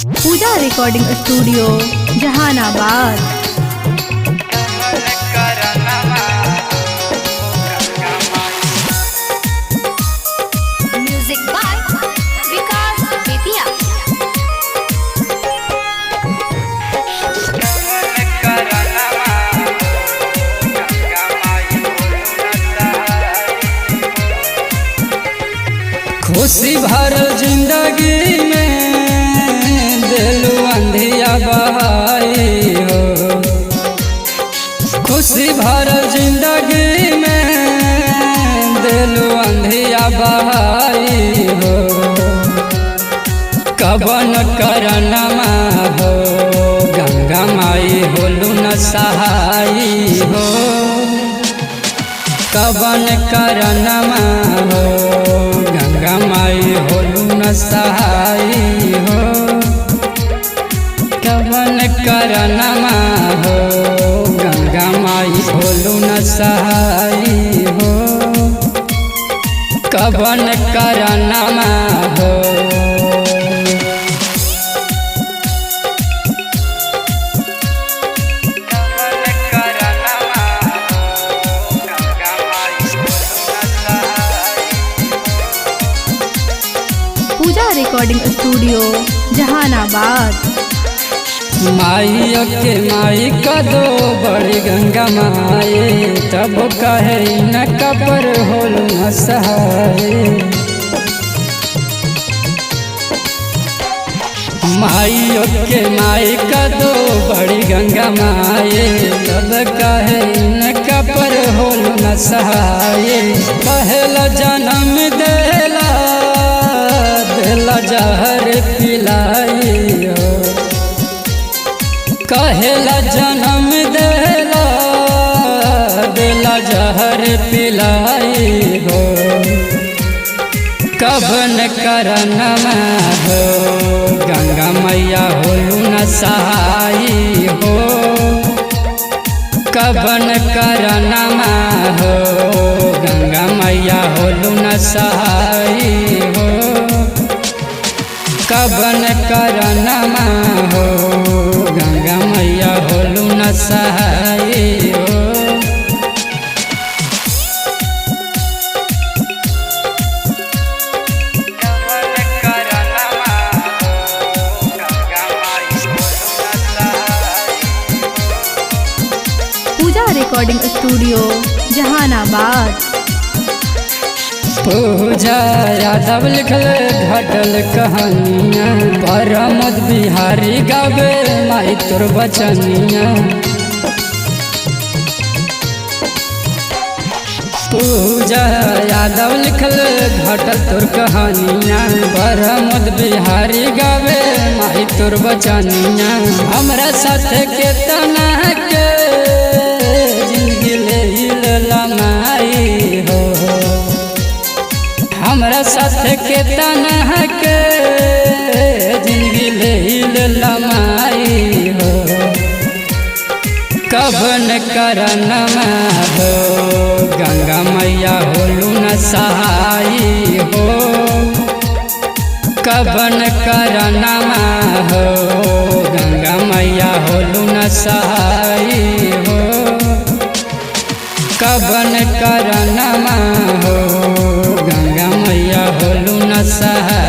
Puja recording studio Jehanabad. Music by Vikas Bettiah. खुशी भरल जिंदगी में दिलु अंधिया बहाई हो। खुशी भरल जिंदगी में दिलु अंधिया बहाई हो। कवन करनमा हो गंगा माई होलु न सहाई हो। कवन करनमा हो गंगा माई होलु न सहाई हो। कवन करनमा हो गंगा माई होलु न सहाई हो। कवन करनमा हो पूजा रिकॉर्डिंग स्टूडियो जहानाबाद। माई के माई का दो बड़ी गंगा माई तब कहे न कपर होल न सहाय। माई के माई का दो बड़ी गंगा माई तब कहे न कपर होल न सहाय। पहला जन्म देला दिला जहर पिलाई हो। कहेला जन्म देला दिला जहर पिलाई हो। कवन करनमा हो गंगा मैया होलु न सहाई हो। कवन करनमा हो गंगा मैया होलु न सहाई हो। कवन करनमा हो गंगा मैया होलु न सहाई हो। पूजा रिकॉर्डिंग स्टूडियो जहानाबाद। पूजा यादव लिखल घटल कहानियाँ प्रमोद बिहारी गावे माई तोर बचनिया। पूजा यादव लिखल घटल तोर कहानियाँ प्रमोद बिहारी गावे माई तोर बचनिया। हमरा साथ के तना के जिंदगी ले लमाई हो। हमरा साथ के तना के जिंदगी ले लमाई हो। कवन करनमा हो गंगा मैया होलु न सहाई हो। कवन करनमा हो गंगा मैया होलु न सहाई हो। कवन करनमा हो गंगा मैया होलु न सहाई।